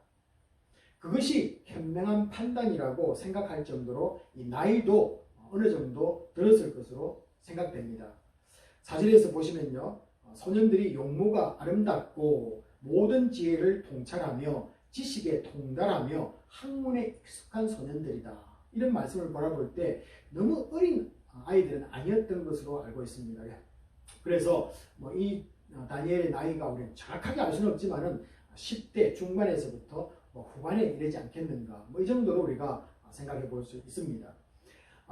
그것이 현명한 판단이라고 생각할 정도로 이 나이도 어느 정도 들었을 것으로 생각됩니다. 사절에서 보시면요, 소년들이 용모가 아름답고 모든 지혜를 통찰하며 지식에 통달하며 학문에 익숙한 소년들이다. 이런 말씀을 바라볼 때 너무 어린 아이들은 아니었던 것으로 알고 있습니다. 그래서 이 다니엘의 나이가 우리는 정확하게 알 수는 없지만은 10대 중반에서부터 후반에 이르지 않겠는가, 이 정도로 우리가 생각해 볼 수 있습니다.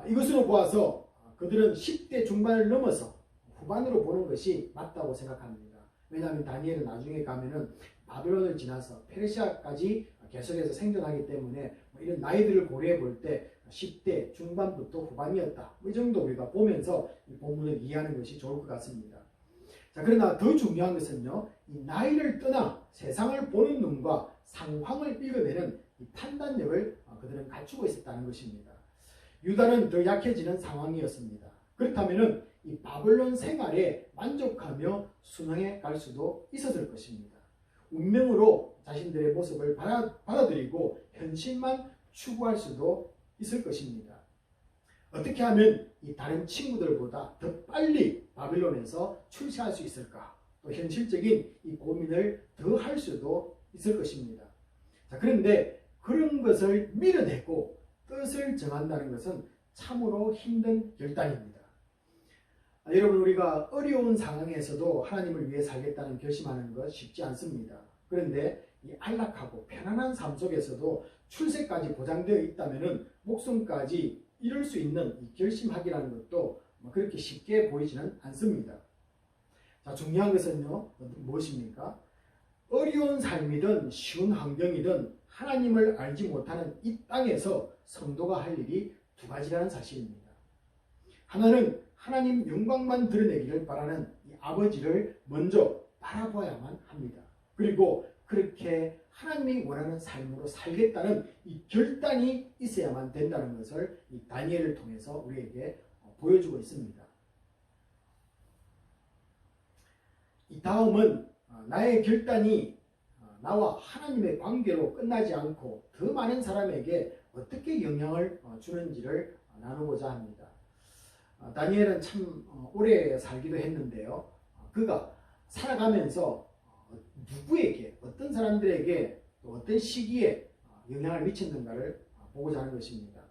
이것으로 보아서 그들은 10대 중반을 넘어서 후반으로 보는 것이 맞다고 생각합니다. 왜냐하면 다니엘은 나중에 가면은 바벨론을 지나서 페르시아까지 계속해서 생존하기 때문에 이런 나이들을 고려해 볼 때 10대 중반부터 후반이었다. 이 정도 우리가 보면서 이 본문을 이해하는 것이 좋을 것 같습니다. 자, 그러나 더 중요한 것은요, 이 나이를 떠나 세상을 보는 눈과 상황을 읽어내는 이 판단력을 그들은 갖추고 있었다는 것입니다. 유다는 더 약해지는 상황이었습니다. 그렇다면은 이 바벨론 생활에 만족하며 순응해 갈 수도 있었을 것입니다. 운명으로 자신들의 모습을 받아들이고 현실만 추구할 수도 있을 것입니다. 어떻게 하면 이 다른 친구들보다 더 빨리 바벨론에서 출세할 수 있을까? 또 현실적인 이 고민을 더 할 수도 있을 것입니다. 자, 그런데 그런 것을 밀어내고 뜻을 정한다는 것은 참으로 힘든 결단입니다. 여러분, 우리가 어려운 상황에서도 하나님을 위해 살겠다는 결심하는 것 쉽지 않습니다. 그런데 이 안락하고 편안한 삶 속에서도 출세까지 보장되어 있다면 목숨까지 이룰 수 있는 이 결심하기라는 것도 그렇게 쉽게 보이지는 않습니다. 자, 중요한 것은요, 무엇입니까? 어려운 삶이든 쉬운 환경이든 하나님을 알지 못하는 이 땅에서 성도가 할 일이 두 가지라는 사실입니다. 하나는 하나님 영광만 드러내기를 바라는 이 아버지를 먼저 바라봐야만 합니다. 그리고 그렇게 하나님이 원하는 삶으로 살겠다는 이 결단이 있어야만 된다는 것을 이 다니엘을 통해서 우리에게 보여주고 있습니다. 이 다음은 나의 결단이 나와 하나님의 관계로 끝나지 않고 더 많은 사람에게 어떻게 영향을 주는지를 나누고자 합니다. 다니엘은 참 오래 살기도 했는데요. 그가 살아가면서 누구에게, 어떤 사람들에게, 또 어떤 시기에 영향을 미쳤는가를 보고자 하는 것입니다.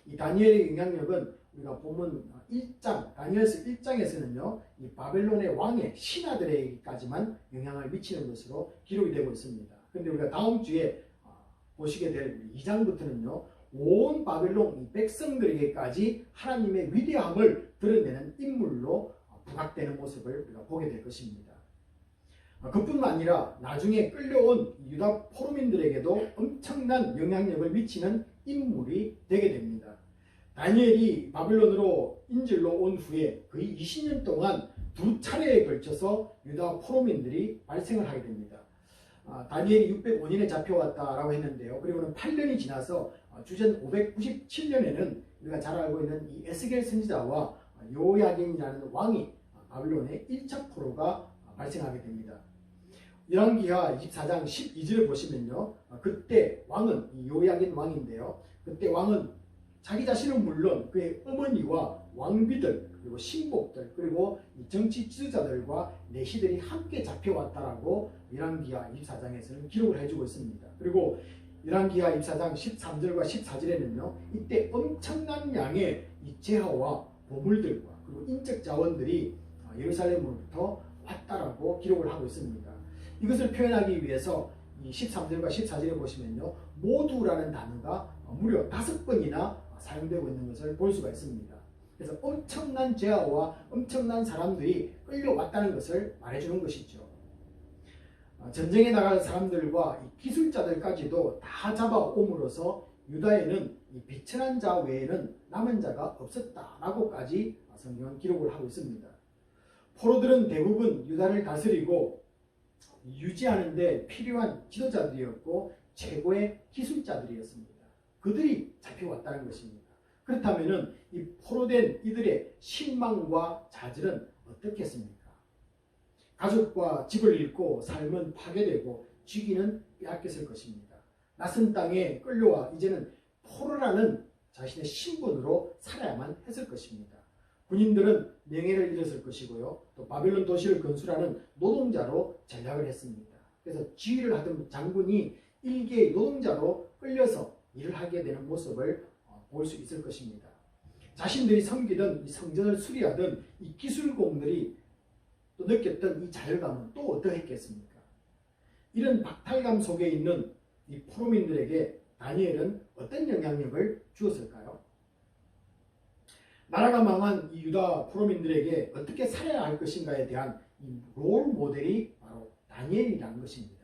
이 다니엘의 영향력은 우리가 보면 1장, 다니엘서 1장에서는요, 이 바벨론의 왕의 신하들에게까지만 영향을 미치는 것으로 기록이 되고 있습니다. 그런데 우리가 다음 주에 보시게 될 2장부터는요, 온 바벨론 백성들에게까지 하나님의 위대함을 드러내는 인물로 부각되는 모습을 우리가 보게 될 것입니다. 그뿐만 아니라 나중에 끌려온 유다 포로민들에게도 엄청난 영향력을 미치는 인물이 되게 됩니다. 다니엘이 바벨론으로 인질로 온 후에 거의 20년 동안 두 차례에 걸쳐서 유다 포로민들이 발생을 하게 됩니다. 다니엘이 605년에 잡혀왔다라고 했는데요. 그리고는 8년이 지나서 주전 597년에는 우리가 잘 알고 있는 이 에스겔 선지자와 요야긴이라는 왕이 바벨론의 1차 포로가 발생하게 됩니다. 열왕기하 24장 12절을 보시면요, 그때 왕은 이 요야긴 왕인데요, 그때 왕은 자기 자신은 물론 그의 어머니와 왕비들, 그리고 신복들, 그리고 정치 지도자들과 내시들이 함께 잡혀왔다라고 열왕기하 24장에서는 기록을 해주고 있습니다. 그리고 열왕기하 24장 13절과 14절에는요, 이때 엄청난 양의 이 제하와 보물들과 그리고 인적 자원들이 예루살렘으로부터 왔다라고 기록을 하고 있습니다. 이것을 표현하기 위해서 이 13절과 14절에 보시면요, 모두라는 단어가 무려 5번이나 사용되고 있는 것을 볼 수가 있습니다. 그래서 엄청난 제하와 엄청난 사람들이 끌려왔다는 것을 말해주는 것이죠. 전쟁에 나갈 사람들과 이 기술자들까지도 다 잡아옴으로써 유다에는 이 비천한 자 외에는 남은 자가 없었다라고까지 성경은 기록을 하고 있습니다. 포로들은 대부분 유다를 다스리고 유지하는 데 필요한 지도자들이었고 최고의 기술자들이었습니다. 그들이 잡혀왔다는 것입니다. 그렇다면 이 포로된 이들의 실망과 좌절은 어떻겠습니까? 가족과 집을 잃고 삶은 파괴되고 쥐기는 빼앗겼을 것입니다. 낯선 땅에 끌려와 이제는 포로라는 자신의 신분으로 살아야만 했을 것입니다. 군인들은 명예를 잃었을 것이고요. 또 바벨론 도시를 건설하는 노동자로 전락을 했습니다. 그래서 지휘를 하던 장군이 일개의 노동자로 끌려서 일을 하게 되는 모습을 볼 수 있을 것입니다. 자신들이 섬기던 이 성전을 수리하던 이 기술공들이 또 느꼈던 이 자열감은 또 어떠했겠습니까? 이런 박탈감 속에 있는 이 포로민들에게 다니엘은 어떤 영향력을 주었을까요? 나라가 망한 이 유다 포로민들에게 어떻게 살아야 할 것인가에 대한 이 롤 모델이 바로 다니엘이라는 것입니다.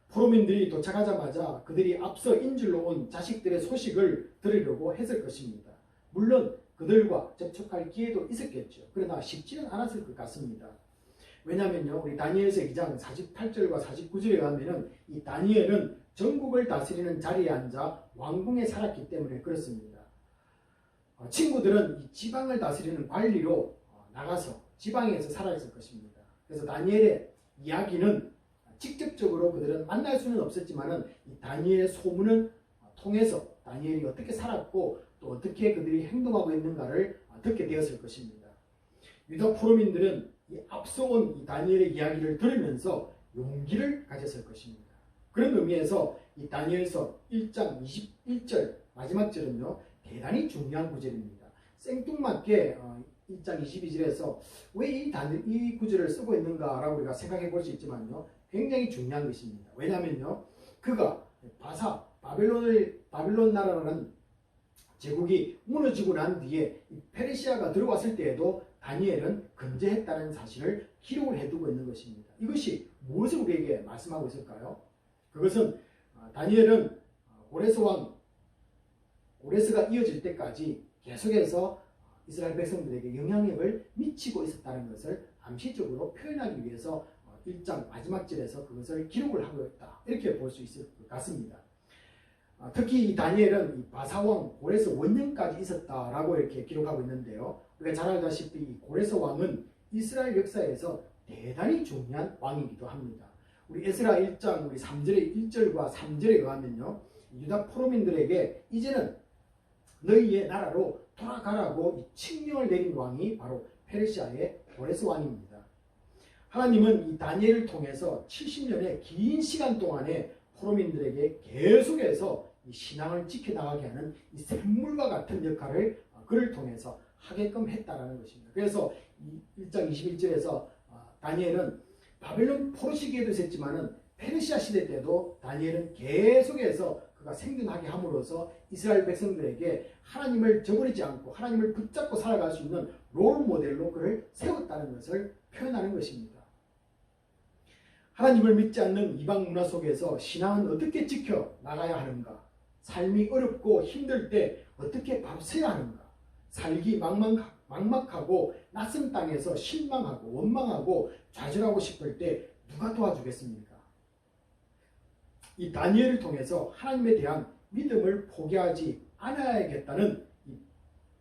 포로민들이 도착하자마자 그들이 앞서 인질로 온 자식들의 소식을 들으려고 했을 것입니다. 물론 그들과 접촉할 기회도 있었겠죠. 그러나 쉽지는 않았을 것 같습니다. 왜냐하면요, 우리 다니엘서 2장 48절과 49절에 가면은 이 다니엘은 전국을 다스리는 자리에 앉아 왕궁에 살았기 때문에 그렇습니다. 친구들은 이 지방을 다스리는 관리로 나가서 지방에서 살아있을 것입니다. 그래서 다니엘의 이야기는 직접적으로 그들은 만날 수는 없었지만은 이 다니엘의 소문을 통해서 다니엘이 어떻게 살았고 또 어떻게 그들이 행동하고 있는가를 듣게 되었을 것입니다. 유다 포로민들은 이 앞서온 이 다니엘의 이야기를 들으면서 용기를 가졌을 것입니다. 그런 의미에서 이 다니엘서 1장 21절 마지막 절은요, 대단히 중요한 구절입니다. 생뚱맞게 1장 22절에서 왜 이 구절을 쓰고 있는가라고 우리가 생각해 볼 수 있지만요, 굉장히 중요한 것입니다. 왜냐하면요, 그가 바벨론 나라라는 제국이 무너지고 난 뒤에 페르시아가 들어왔을 때에도 다니엘은 건재했다는 사실을 기록을 해두고 있는 것입니다. 이것이 무엇을 우리에게 말씀하고 있을까요? 그것은 다니엘은 고레스가 이어질 때까지 계속해서 이스라엘 백성들에게 영향력을 미치고 있었다는 것을 암시적으로 표현하기 위해서 1장 마지막 절에서 그것을 기록을 하고 있다, 이렇게 볼 수 있을 것 같습니다. 특히 이 다니엘은 이 바사왕 고레스 원년까지 있었다라고 이렇게 기록하고 있는데요. 우리가 잘 알다시피 이 고레스 왕은 이스라엘 역사에서 대단히 중요한 왕이기도 합니다. 우리 에스라 1장 우리 3절의 1절과 3절에 의하면요, 유다 포로민들에게 이제는 너희의 나라로 돌아가라고 이 칙령을 내린 왕이 바로 페르시아의 고레스 왕입니다. 하나님은 이 다니엘을 통해서 70년의 긴 시간 동안에 포로민들에게 계속해서 이 신앙을 지켜나가게 하는 이 샘물과 같은 역할을 그를 통해서 하게끔 했다라는 것입니다. 그래서 이 1장 21절에서 다니엘은 바벨론 포로 시기에도 있었지만은 페르시아 시대 때도 다니엘은 계속해서 그가 생존하게 함으로써 이스라엘 백성들에게 하나님을 저버리지 않고 하나님을 붙잡고 살아갈 수 있는 롤 모델로 그를 세웠다는 것을 표현하는 것입니다. 하나님을 믿지 않는 이방 문화 속에서 신앙은 어떻게 지켜나가야 하는가? 삶이 어렵고 힘들 때 어떻게 밥서야 하는가? 살기 막막하고 낯선 땅에서 실망하고 원망하고 좌절하고 싶을 때 누가 도와주겠습니까? 이 다니엘을 통해서 하나님에 대한 믿음을 포기하지 않아야겠다는 이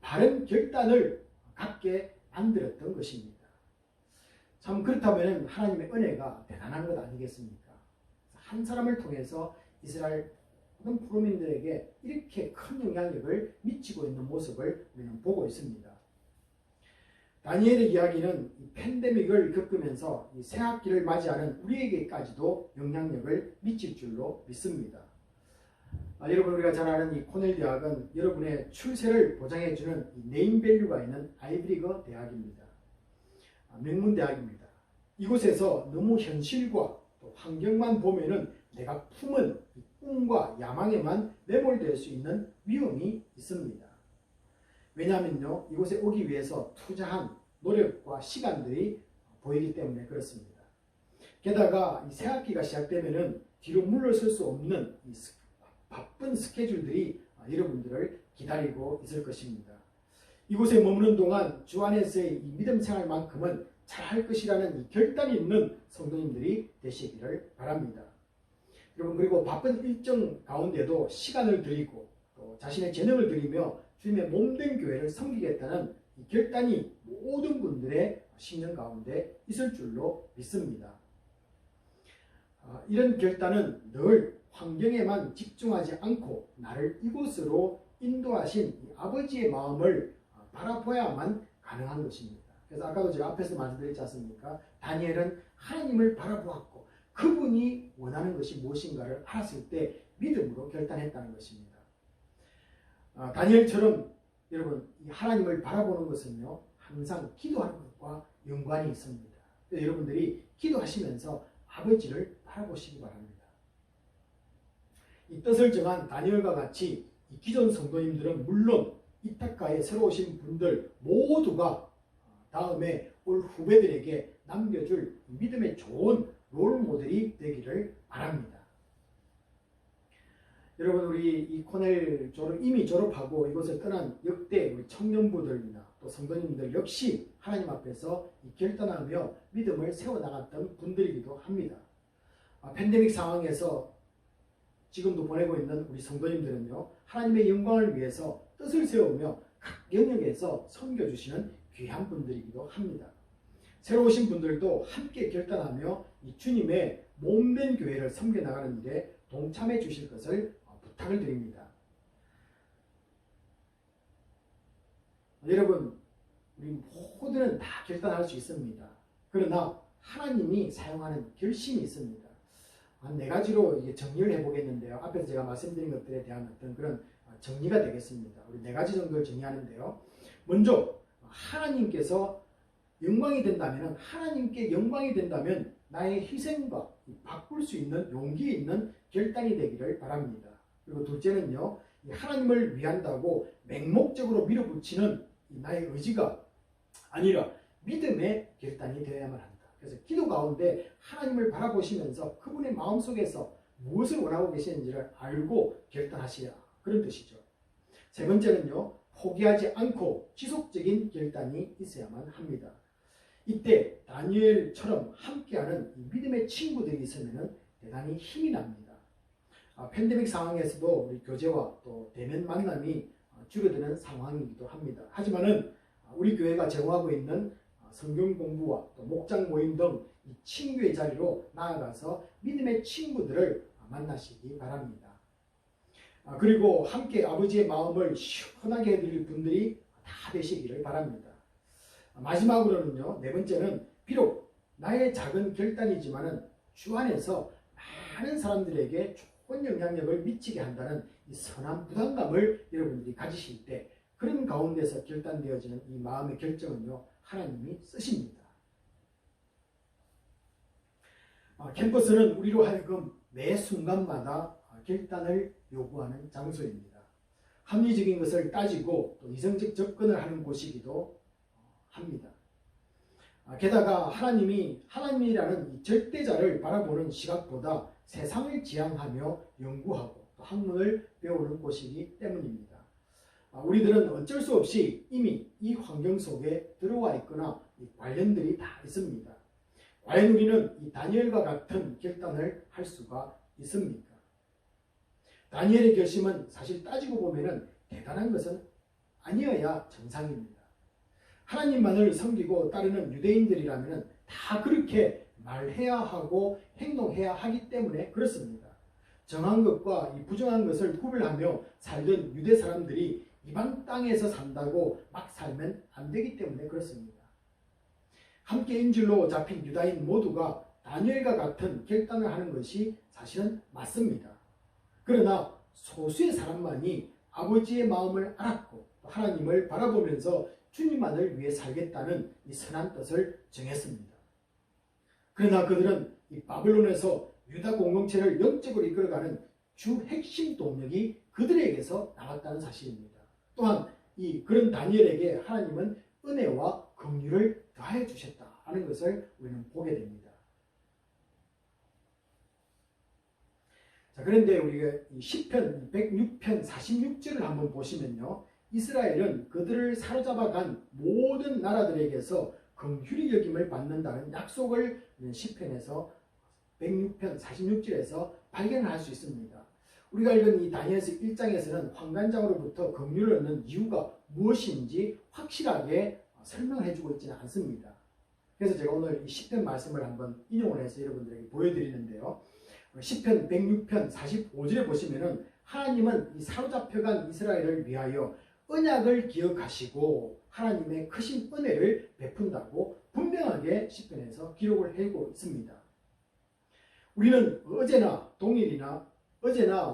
바른 결단을 갖게 만들었던 것입니다. 참 그렇다면 하나님의 은혜가 대단한 것 아니겠습니까? 한 사람을 통해서 이스라엘 모든 포로민들에게 이렇게 큰 영향력을 미치고 있는 모습을 우리는 보고 있습니다. 다니엘의 이야기는 이 팬데믹을 겪으면서 이 새학기를 맞이하는 우리에게까지도 영향력을 미칠 줄로 믿습니다. 여러분, 우리가 잘 아는 이 코넬 대학은 여러분의 출세를 보장해주는 이 네임밸류가 있는 아이비리그 대학입니다. 명문대학입니다. 이곳에서 너무 현실과 또 환경만 보면은 내가 품은 이 꿈과 야망에만 매몰될 수 있는 위험이 있습니다. 왜냐하면요, 이곳에 오기 위해서 투자한 노력과 시간들이 보이기 때문에 그렇습니다. 게다가 이 새학기가 시작되면은 뒤로 물러설 수 없는 이 바쁜 스케줄들이 여러분들을 기다리고 있을 것입니다. 이곳에 머무는 동안 주 안에서의 이 믿음 생활만큼은 잘할 것이라는 이 결단이 있는 성도님들이 되시기를 바랍니다. 여러분, 그리고 바쁜 일정 가운데도 시간을 들이고 또 자신의 재능을 들이며 주님의 몸된 교회를 섬기겠다는 이 결단이 모든 분들의 심령 가운데 있을 줄로 믿습니다. 이런 결단은 늘 환경에만 집중하지 않고 나를 이곳으로 인도하신 이 아버지의 마음을 바라보아야만 가능한 것입니다. 그래서 아까도 제가 앞에서 말씀드렸지 않습니까? 다니엘은 하나님을 바라보았고 그분이 원하는 것이 무엇인가를 알았을 때 믿음으로 결단했다는 것입니다. 다니엘처럼 여러분 이 하나님을 바라보는 것은요 항상 기도하는 것과 연관이 있습니다. 그래서 여러분들이 기도하시면서 아버지를 바라보시기 바랍니다. 이 뜻을 정한 다니엘과 같이 이 기존 성도님들은 물론 이타카에 새로 오신 분들 모두가 다음에 올 후배들에게 남겨줄 믿음의 좋은 롤 모델이 되기를 바랍니다. 여러분 우리 이 코넬 이미 졸업하고 이곳을 떠난 역대 우리 청년부들이나 또 성도님들 역시 하나님 앞에서 결단하며 믿음을 세워나갔던 분들이기도 합니다. 팬데믹 상황에서 지금도 보내고 있는 우리 성도님들은요 하나님의 영광을 위해서 뜻을 세우며 각 영역에서 섬겨주시는 귀한 분들이기도 합니다. 새로 오신 분들도 함께 결단하며 이 주님의 몸된 교회를 섬겨나가는 일에 동참해 주실 것을 부탁을 드립니다. 여러분 우리 모두는 다 결단할 수 있습니다. 그러나 하나님이 사용하는 결심이 있습니다. 한 4가지로 이게 정리를 해보겠는데요. 앞에서 제가 말씀드린 것들에 대한 어떤 그런 정리가 되겠습니다. 우리 4가지 정도를 정리하는데요. 먼저 하나님께서 영광이 된다면 하나님께 영광이 된다면 나의 희생과 바꿀 수 있는 용기 있는 결단이 되기를 바랍니다. 그리고 둘째는요. 하나님을 위한다고 맹목적으로 밀어붙이는 나의 의지가 아니라 믿음의 결단이 되어야만 한다. 그래서 기도 가운데 하나님을 바라보시면서 그분의 마음속에서 무엇을 원하고 계시는지를 알고 결단하시라. 그런 뜻이죠. 세 번째는요. 포기하지 않고 지속적인 결단이 있어야만 합니다. 이때 다니엘처럼 함께하는 이 믿음의 친구들이 있으면 대단히 힘이 납니다. 팬데믹 상황에서도 우리 교제와 또 대면 만남이 줄어드는 상황이기도 합니다. 하지만은 우리 교회가 제공하고 있는 성경 공부와 또 목장 모임 등 이 친구의 자리로 나아가서 믿음의 친구들을 만나시기 바랍니다. 그리고 함께 아버지의 마음을 시원하게 해드릴 분들이 다 되시기를 바랍니다. 마지막으로는요, 4번째는 비록 나의 작은 결단이지만은 주 안에서 많은 사람들에게 좋은 영향력을 미치게 한다는 이 선한 부담감을 여러분들이 가지실 때 그런 가운데서 결단되어지는 이 마음의 결정은요, 하나님이 쓰십니다. 캠퍼스는 우리로 하여금 매 순간마다 결단을 요구하는 장소입니다. 합리적인 것을 따지고 또 이성적 접근을 하는 곳이기도 합니다. 게다가 하나님이라는 이 절대자를 바라보는 시각보다 세상을 지향하며 연구하고 또 학문을 배우는 곳이기 때문입니다. 우리들은 어쩔 수 없이 이미 이 환경 속에 들어와 있거나 이 관련들이 다 있습니다. 과연 우리는 이 다니엘과 같은 결단을 할 수가 있습니까? 다니엘의 결심은 사실 따지고 보면은 대단한 것은 아니어야 정상입니다. 하나님만을 섬기고 따르는 유대인들이라면 다 그렇게 말해야 하고 행동해야 하기 때문에 그렇습니다. 정한 것과 이 부정한 것을 구별하며 살던 유대 사람들이 이방 땅에서 산다고 막 살면 안 되기 때문에 그렇습니다. 함께 인질로 잡힌 유다인 모두가 다니엘과 같은 결단을 하는 것이 사실은 맞습니다. 그러나 소수의 사람만이 아버지의 마음을 알았고 하나님을 바라보면서 주님만을 위해 살겠다는 이 선한 뜻을 정했습니다. 그러나 그들은 이 바벨론에서 유다 공동체를 영적으로 이끌어가는 주 핵심 동력이 그들에게서 나왔다는 사실입니다. 또한 그런 다니엘에게 하나님은 은혜와 긍휼을 더해 주셨다는 것을 우리는 보게 됩니다. 자, 그런데 우리가 이 시편 106편 46절을 한번 보시면요. 이스라엘은 그들을 사로잡아간 모든 나라들에게서 긍휼히 여김을 받는다는 약속을 시편에서 106편 46절에서 발견할 수 있습니다. 우리가 읽은 이 다니엘서 1장에서는 환관장으로부터 긍휼을 얻는 이유가 무엇인지 확실하게 설명해 주고 있지는 않습니다. 그래서 제가 오늘 이 시편 말씀을 한번 인용을 해서 여러분들에게 보여드리는데요. 시편 106편 45절에 보시면은 하나님은 이 사로잡혀간 이스라엘을 위하여 언약을 기억하시고 하나님의 크신 은혜를 베푼다고 분명하게 시편에서 기록을 해고 있습니다. 우리는 어제나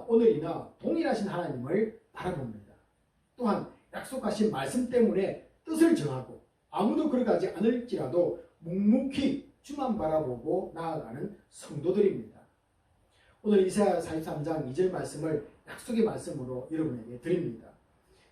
오늘이나 동일하신 하나님을 바라봅니다. 또한 약속하신 말씀 때문에 뜻을 정하고 아무도 그러가지 않을지라도 묵묵히 주만 바라보고 나아가는 성도들입니다. 오늘 이사야 43장 2절 말씀을 약속의 말씀으로 여러분에게 드립니다.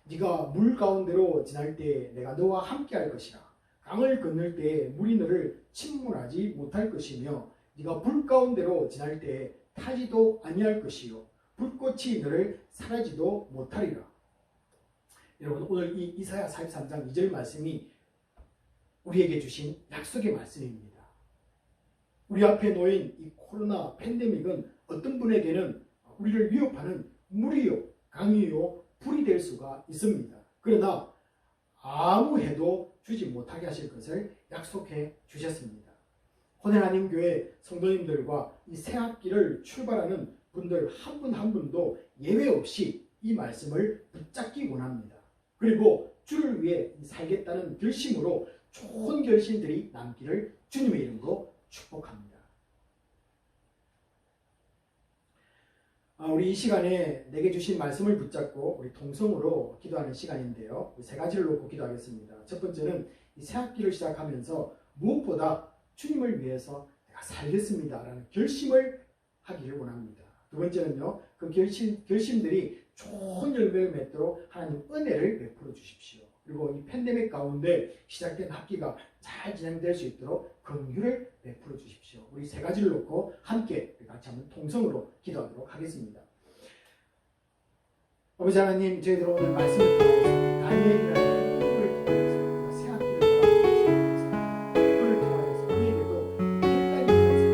네가 물 가운데로 지날 때에 내가 너와 함께할 것이라. 강을 건널 때에 물이 너를 침몰하지 못할 것이며 네가 불 가운데로 지날 때에 타지도 아니할 것이요 불꽃이 너를 사라지도 못하리라. 여러분, 오늘 이 이사야 43장 2절 말씀이 우리에게 주신 약속의 말씀입니다. 우리 앞에 놓인 이 코로나 팬데믹은 어떤 분에게는 우리를 위협하는 물이요, 강이요, 불이 될 수가 있습니다. 그러나 아무 해도 주지 못하게 하실 것을 약속해 주셨습니다. 호내하나님 교회 성도님들과 이 새학기를 출발하는 분들 한 분 한 분도 예외 없이 이 말씀을 붙잡기 원합니다. 그리고 주를 위해 살겠다는 결심으로 좋은 결심들이 남기를 주님의 이름으로 축복합니다. 우리 이 시간에 내게 주신 말씀을 붙잡고 우리 동성으로 기도하는 시간인데요. 세 가지를 놓고 기도하겠습니다. 첫 번째는 이 새학기를 시작하면서 무엇보다 주님을 위해서 내가 살겠습니다라는 결심을 하기를 원합니다. 두 번째는요, 그 결심들이 좋은 열매를 맺도록 하나님 은혜를 베풀어 주십시오. 그리고 이 팬데믹 가운데 시작된 학기가 잘 진행될 수 있도록 긍휼을 베풀어 주십시오. 우리 세 가지를 놓고 함께 같이 한번 통성으로 기도하도록 하겠습니다. 아버지 하나님, 저희들 오늘 말씀을 통해서 다니엘이라는 인물을 통해서 새 학기를 바라보겠습니다. 그를 통해서 우리에게도 일단이 내일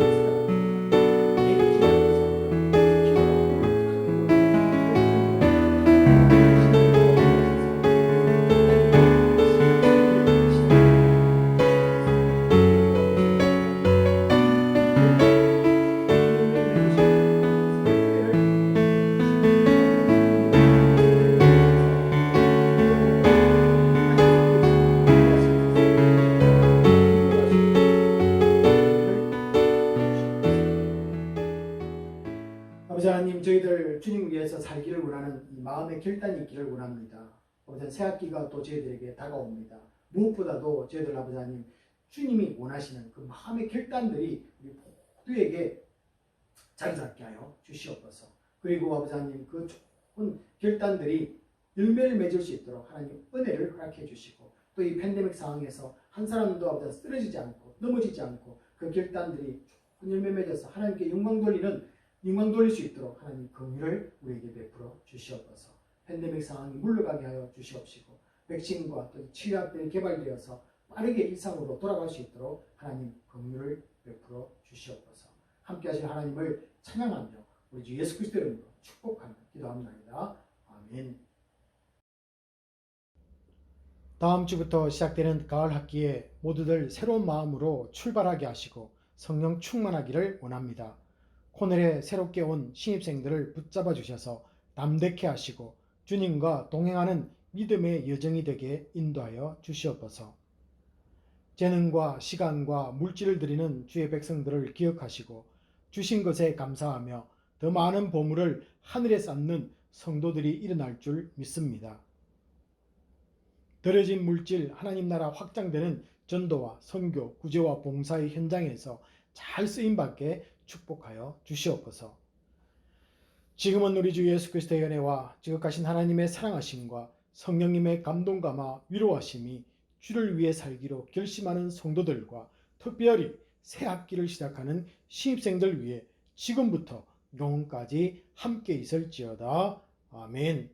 아버지 하나님, 저희들 주님 위해서 살기를 원하는 이 마음의 결단이 있기를 원합니다. 아버지, 새 학기가 또 저희들에게 다가옵니다. 무엇보다도 저희들 아버지 하나님, 주님이 원하시는 그 마음의 결단들이 우리 모두에게 자리 잡게 하여 주시옵소서. 그리고 아버지 하나님, 그 좋은 결단들이 열매를 맺을 수 있도록 하나님 은혜를 허락해 주시고, 또 이 팬데믹 상황에서 한 사람도 아버지 쓰러지지 않고 넘어지지 않고 그 결단들이 좋은 열매 맺어서 하나님께 영광 돌릴 수 있도록 하나님 긍휼을 우리에게 베풀어 주시옵소서. 팬데믹 상황이 물러가게 하여 주시옵시고, 백신과 또 치료약들이 개발되어서 빠르게 일상으로 돌아갈 수 있도록 하나님 긍휼을 베풀어 주시옵소서. 함께 하실 하나님을 찬양하며 우리 주 예수 그리스도의 이름으로 축복하며 기도합니다. 아멘. 다음 주부터 시작되는 가을 학기에 모두들 새로운 마음으로 출발하게 하시고 성령 충만하기를 원합니다. 코넬에 새롭게 온 신입생들을 붙잡아 주셔서 담대케 하시고 주님과 동행하는 믿음의 여정이 되게 인도하여 주시옵소서. 재능과 시간과 물질을 드리는 주의 백성들을 기억하시고 주신 것에 감사하며 더 많은 보물을 하늘에 쌓는 성도들이 일어날 줄 믿습니다. 들여진 물질 하나님 나라 확장되는 전도와 선교, 구제와 봉사의 현장에서 잘 쓰임받게 축복하여 주시옵소서. 지금은 우리 주 예수 그리스도의 은혜와 지극하신 하나님의 사랑하심과 성령님의 감동감화 위로하심이 주를 위해 살기로 결심하는 성도들과 특별히 새 학기를 시작하는 신입생들 위해 지금부터 영원까지 함께 있을지어다. 아멘.